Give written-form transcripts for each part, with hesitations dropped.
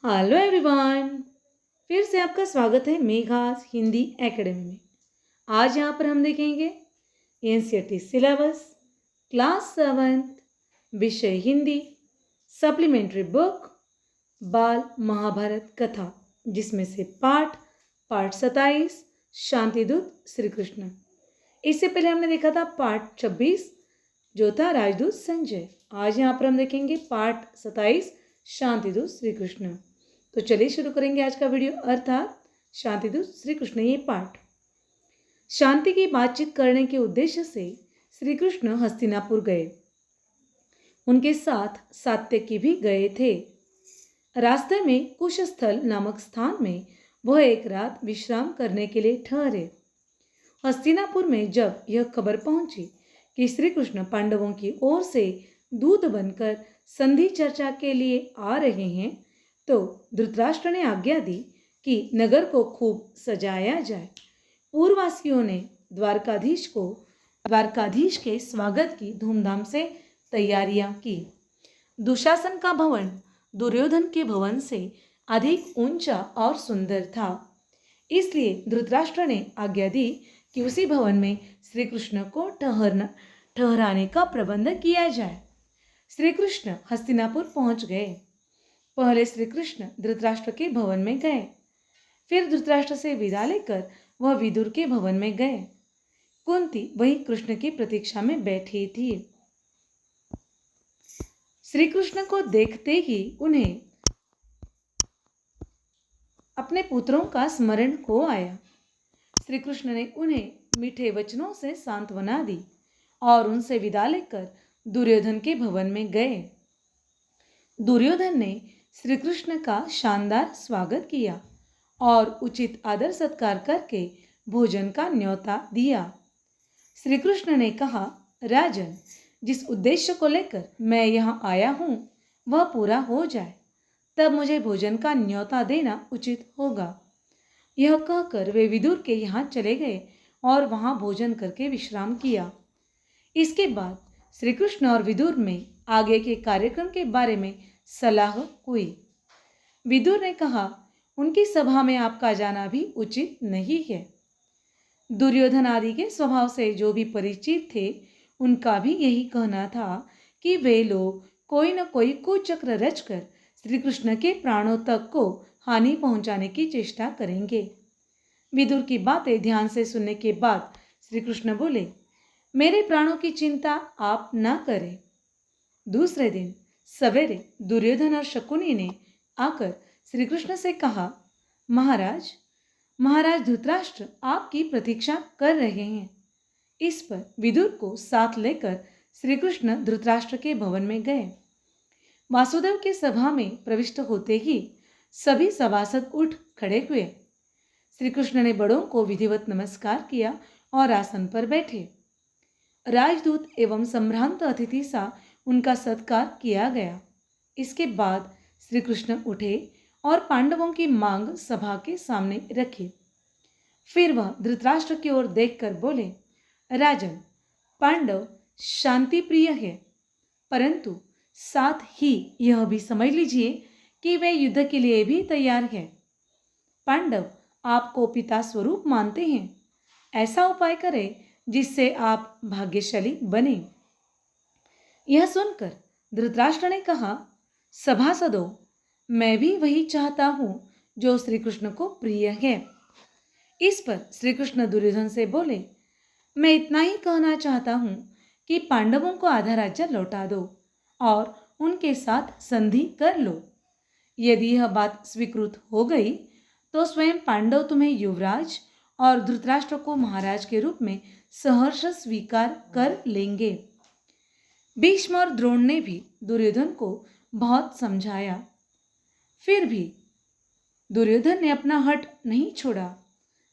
Hello everyone. फिर से आपका स्वागत है मेघास हिंदी एकेडमी में। आज यहाँ पर हम देखेंगे एनसीईआरटी सिलेबस क्लास 7 विषय हिंदी सप्लीमेंट्री बुक बाल महाभारत कथा, जिसमें से पाठ 27 शांतिदूत श्री कृष्ण। इससे पहले हमने देखा था पाठ 26 जो था राजदूत संजय। आज यहाँ पर हम देखेंगे पाठ 27 शांतिदूत श्री कृष्ण। तो चलिए शुरू करेंगे आज का वीडियो, अर्थात शांतिदूत श्री कृष्ण। ये पाठ शांति की बातचीत करने के उद्देश्य से श्री कृष्ण हस्तिनापुर गए। उनके साथ सात्यकी भी गए थे। रास्ते में कुशस्थल नामक स्थान में वह एक रात विश्राम करने के लिए ठहरे। हस्तिनापुर में जब यह खबर पहुंची कि श्री कृष्ण पांडवों की ओर से दूत बनकर संधि चर्चा के लिए आ रहे हैं, तो धृतराष्ट्र ने आज्ञा दी कि नगर को खूब सजाया जाए। पूर्ववासियों ने द्वारकाधीश के स्वागत की धूमधाम से तैयारियां की। दुशासन का भवन दुर्योधन के भवन से अधिक ऊंचा और सुंदर था, इसलिए धृतराष्ट्र ने आज्ञा दी कि उसी भवन में श्री कृष्ण को ठहराने का प्रबंध किया जाए। श्री कृष्ण हस्तिनापुर पहुंच गए। पहले श्री कृष्ण धृतराष्ट्र के भवन में गए, फिर धृतराष्ट्र से विदा लेकर वह विदुर के भवन में गए। कुंती वहीं कृष्ण की प्रतीक्षा में बैठी थी। श्री कृष्ण को देखते ही उन्हें अपने पुत्रों का स्मरण हो आया। श्री कृष्ण ने उन्हें मीठे वचनों से सांत्वना दी और उनसे विदा लेकर दुर्योधन के भवन में गए। दुर्योधन ने श्री कृष्ण का शानदार स्वागत किया और उचित आदर सत्कार करके भोजन का न्योता दिया। श्री कृष्ण ने कहा, राजन, जिस उद्देश्य को लेकर मैं यहाँ आया हूँ वह पूरा हो जाए, तब मुझे भोजन का न्योता देना उचित होगा। यह कहकर वे विदुर के यहाँ चले गए और वहाँ भोजन करके विश्राम किया। इसके बाद श्री कृष्ण और विदुर में आगे के कार्यक्रम के बारे में सलाह हुई। विदुर ने कहा, उनकी सभा में आपका जाना भी उचित नहीं है। दुर्योधन आदि के स्वभाव से जो भी परिचित थे, उनका भी यही कहना था कि वे लोग कोई न कोई कुचक्र रचकर श्री कृष्ण के प्राणों तक को हानि पहुंचाने की चेष्टा करेंगे। विदुर की बातें ध्यान से सुनने के बाद श्री कृष्ण बोले, मेरे प्राणों की चिंता आप न करें। दूसरे दिन सवेरे दुर्योधन और शकुनी ने आकर श्री कृष्ण से कहा, महाराज धृतराष्ट्र आपकी प्रतीक्षा कर रहे हैं। इस पर विदुर को साथ लेकर श्री कृष्ण धृतराष्ट्र के भवन में गए। वासुदेव के सभा में प्रविष्ट होते ही सभी सभासद उठ खड़े हुए। श्री कृष्ण ने बड़ों को विधिवत नमस्कार किया और आसन पर बैठे। राजदूत एवं संभ्रांत अतिथि सा उनका सत्कार किया गया। इसके बाद श्री कृष्ण उठे और पांडवों की मांग सभा के सामने रखी। फिर वह धृतराष्ट्र की ओर देखकर बोले, राजन, पांडव शांति प्रिय है, परंतु साथ ही यह भी समझ लीजिए कि वे युद्ध के लिए भी तैयार हैं। पांडव आपको पिता स्वरूप मानते हैं। ऐसा उपाय करें जिससे आप भाग्यशाली बने। यह सुनकर धृतराष्ट्र ने कहा, सभासदों, मैं भी वही चाहता हूं जो श्री कृष्ण को प्रिय है। इस पर श्री कृष्ण दुर्योधन से बोले, मैं इतना ही कहना चाहता हूं कि पांडवों को आधा राज्य लौटा दो और उनके साथ संधि कर लो। यदि यह बात स्वीकृत हो गई तो स्वयं पांडव तुम्हें युवराज और धृतराष्ट्र को महाराज के रूप में सहर्ष स्वीकार कर लेंगे। भीष्म और द्रोण ने भी दुर्योधन को बहुत समझाया, फिर भी दुर्योधन ने अपना हठ नहीं छोड़ा।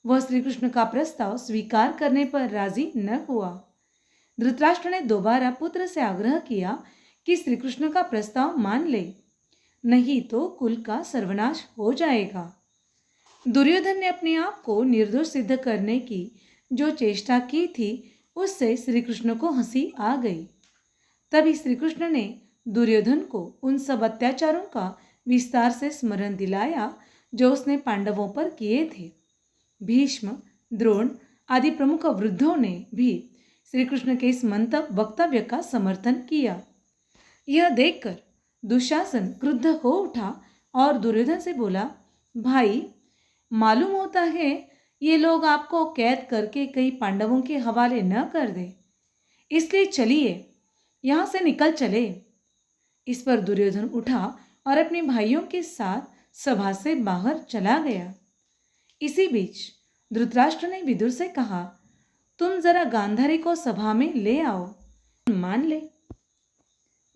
वह श्री कृष्ण का प्रस्ताव स्वीकार करने पर राजी न हुआ। धृतराष्ट्र ने दोबारा पुत्र से आग्रह किया कि श्री कृष्ण का प्रस्ताव मान ले, नहीं तो कुल का सर्वनाश हो जाएगा। दुर्योधन ने अपने आप को निर्दोष सिद्ध करने की जो चेष्टा की थी, उससे श्री कृष्ण को हंसी आ गई। तभी श्री कृष्ण ने दुर्योधन को उन सब अत्याचारों का विस्तार से स्मरण दिलाया जो उसने पांडवों पर किए थे। भीष्म, द्रोण आदि प्रमुख वृद्धों ने भी श्री कृष्ण के इस वक्तव्य का समर्थन किया। यह देखकर दुशासन क्रुद्ध हो उठा और दुर्योधन से बोला, भाई, मालूम होता है ये लोग आपको कैद करके कई पांडवों के हवाले न कर दे, इसलिए चलिए यहाँ से निकल चले। इस पर दुर्योधन उठा और अपने भाइयों के साथ सभा से बाहर चला गया। इसी बीच धृतराष्ट्र ने विदुर से कहा, तुम जरा गांधारी को सभा में ले आओ, मान ले।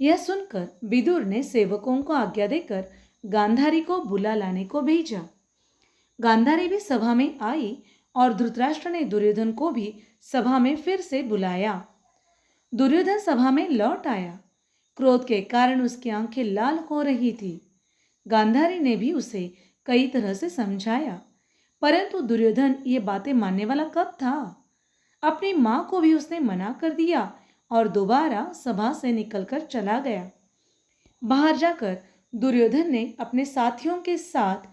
यह सुनकर विदुर ने सेवकों को आज्ञा देकर गांधारी को बुला लाने को भेजा। गांधारी भी सभा में आई और धृतराष्ट्र ने दुर्योधन को भी सभा में फिर से बुलाया। दुर्योधन सभा में लौट आया। क्रोध के कारण उसकी आंखें लाल हो रही थी। गांधारी ने भी उसे कई तरह से समझाया, परंतु दुर्योधन ये बातें मानने वाला कब था। अपनी मां को भी उसने मना कर दिया और दोबारा सभा से निकलकर चला गया। बाहर जाकर दुर्योधन ने अपने साथियों के साथ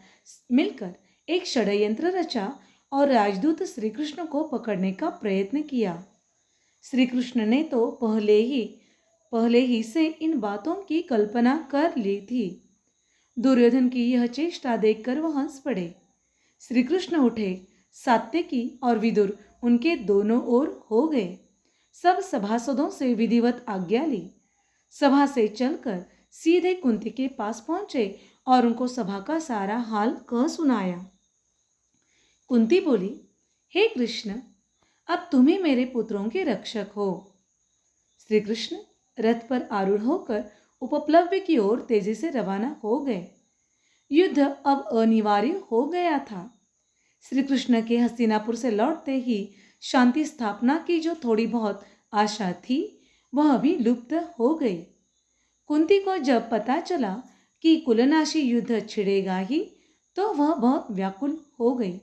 मिलकर एक षड्यंत्र रचा और राजदूत श्री कृष्ण को पकड़ने का प्रयत्न किया। श्री कृष्ण ने तो पहले ही से इन बातों की कल्पना कर ली थी। दुर्योधन की यह चेष्टा देखकर वह हंस पड़े। श्री कृष्ण उठे, सात्यकी और विदुर उनके दोनों ओर हो गए। सब सभासदों से विधिवत आज्ञा ली। सभा से चलकर सीधे कुंती के पास पहुंचे और उनको सभा का सारा हाल कह सुनाया। कुंती बोली, हे कृष्ण, अब तुम ही मेरे पुत्रों के रक्षक हो। श्री कृष्ण रथ पर आरूढ़ होकर उपप्लव्य की ओर तेजी से रवाना हो गए। युद्ध अब अनिवार्य हो गया था। श्री कृष्ण के हस्तिनापुर से लौटते ही शांति स्थापना की जो थोड़ी बहुत आशा थी वह भी लुप्त हो गई। कुंती को जब पता चला कि कुलनाशी युद्ध छिड़ेगा ही तो वह बहुत व्याकुल हो गई।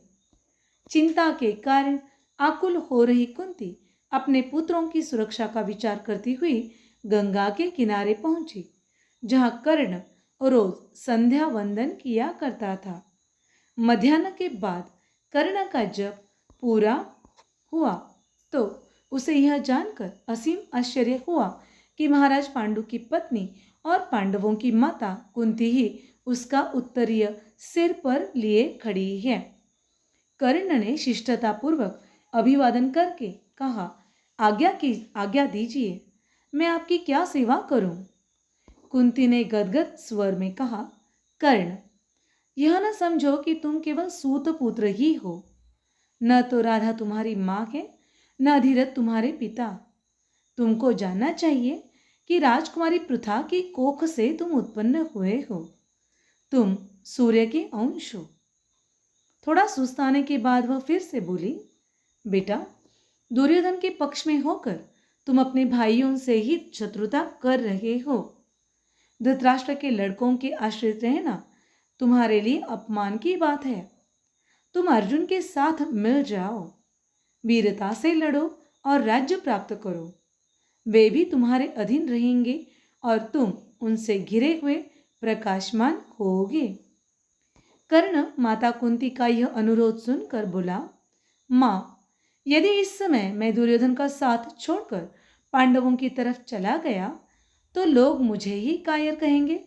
चिंता के कारण आकुल हो रही कुंती अपने पुत्रों की सुरक्षा का विचार करती हुई गंगा के किनारे पहुंची, जहां कर्ण रोज संध्या वंदन किया करता था। मध्याह्न के बाद कर्ण का जप पूरा हुआ तो उसे यह जानकर असीम आश्चर्य हुआ कि महाराज पांडु की पत्नी और पांडवों की माता कुंती ही उसका उत्तरीय सिर पर लिए खड़ी है। कर्ण ने शिष्टतापूर्वक अभिवादन करके कहा, आज्ञा दीजिए, मैं आपकी क्या सेवा करूं? कुंती ने गदगद स्वर में कहा, कर्ण, यह न समझो कि तुम केवल सूत पुत्र ही हो। न तो राधा तुम्हारी माँ है, न अधिरथ तुम्हारे पिता। तुमको जानना चाहिए कि राजकुमारी पृथा की कोख से तुम उत्पन्न हुए हो। तुम सूर्य के अंश हो। थोड़ा सुस्ताने के बाद वह फिर से बोली, बेटा, दुर्योधन के पक्ष में होकर तुम अपने भाइयों से ही शत्रुता कर रहे हो। धृतराष्ट्र के लड़कों के आश्रित रहना तुम्हारे लिए अपमान की बात है। तुम अर्जुन के साथ मिल जाओ, वीरता से लड़ो और राज्य प्राप्त करो। वे भी तुम्हारे अधीन रहेंगे और तुम उनसे घिरे हुए प्रकाशमान होगे। कर्ण माता कुंती का यह अनुरोध सुनकर बोला, माँ, यदि इस समय मैं दुर्योधन का साथ छोड़कर पांडवों की तरफ चला गया तो लोग मुझे ही कायर कहेंगे।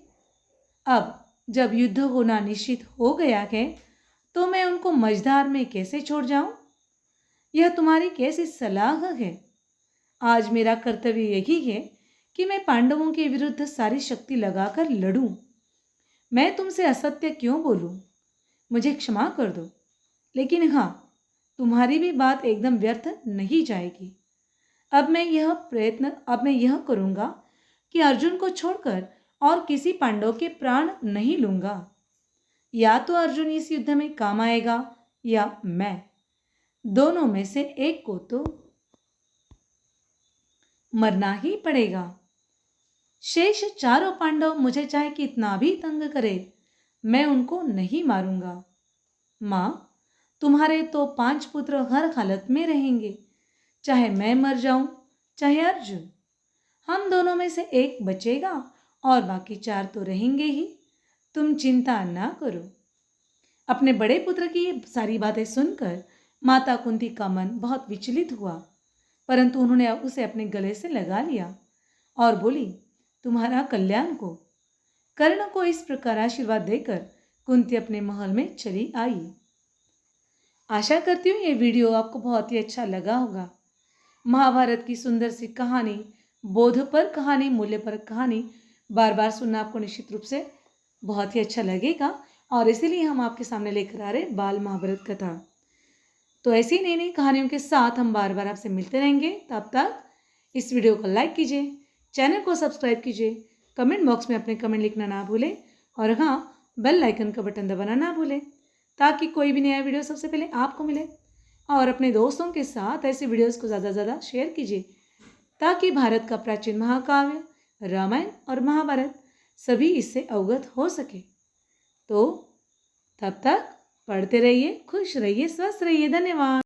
अब जब युद्ध होना निश्चित हो गया है तो मैं उनको मझधार में कैसे छोड़ जाऊं? यह तुम्हारी कैसी सलाह है? आज मेरा कर्तव्य यही है कि मैं पांडवों के विरुद्ध सारी शक्ति लगाकर लड़ूं। मैं तुमसे असत्य क्यों बोलूं? मुझे क्षमा कर दो, लेकिन हाँ, तुम्हारी भी बात एकदम व्यर्थ नहीं जाएगी। अब मैं यह करूंगा कि अर्जुन को छोड़कर और किसी पांडव के प्राण नहीं लूंगा। या तो अर्जुन इस युद्ध में काम आएगा या मैं, दोनों में से एक को तो मरना ही पड़ेगा। शेष चारों पांडव मुझे चाहे कितना भी तंग करे, मैं उनको नहीं मारूंगा। मां, तुम्हारे तो 5 पुत्र हर हालत में रहेंगे, चाहे मैं मर जाऊं चाहे अर्जुन। हम दोनों में से एक बचेगा और बाकी 4 तो रहेंगे ही। तुम चिंता ना करो। अपने बड़े पुत्र की ये सारी बातें सुनकर माता कुंती का मन बहुत विचलित हुआ, परंतु उन्होंने उसे अपने गले से लगा लिया और बोली, तुम्हारा कल्याण हो। कर्ण को इस प्रकार आशीर्वाद देकर कुंती अपने महल में चली आई। आशा करती हूँ ये वीडियो आपको बहुत ही अच्छा लगा होगा। महाभारत की सुंदर सी कहानी, बोधपर कहानी, मूल्यपर कहानी बार बार सुनना आपको निश्चित रूप से बहुत ही अच्छा लगेगा और इसीलिए हम आपके सामने लेकर आ रहे बाल महाभारत कथा। तो ऐसी नई नई कहानियों के साथ हम बार बार आपसे मिलते रहेंगे। तब तक इस वीडियो को लाइक कीजिए, चैनल को सब्सक्राइब कीजिए, कमेंट बॉक्स में अपने कमेंट लिखना ना भूलें और हाँ, बेल आइकन का बटन दबाना ना भूलें ताकि कोई भी नया वीडियो सबसे पहले आपको मिले। और अपने दोस्तों के साथ ऐसे वीडियोस को ज़्यादा से ज़्यादा शेयर कीजिए ताकि भारत का प्राचीन महाकाव्य रामायण और महाभारत सभी इससे अवगत हो सके। तो तब तक पढ़ते रहिए, खुश रहिए, स्वस्थ रहिए। धन्यवाद।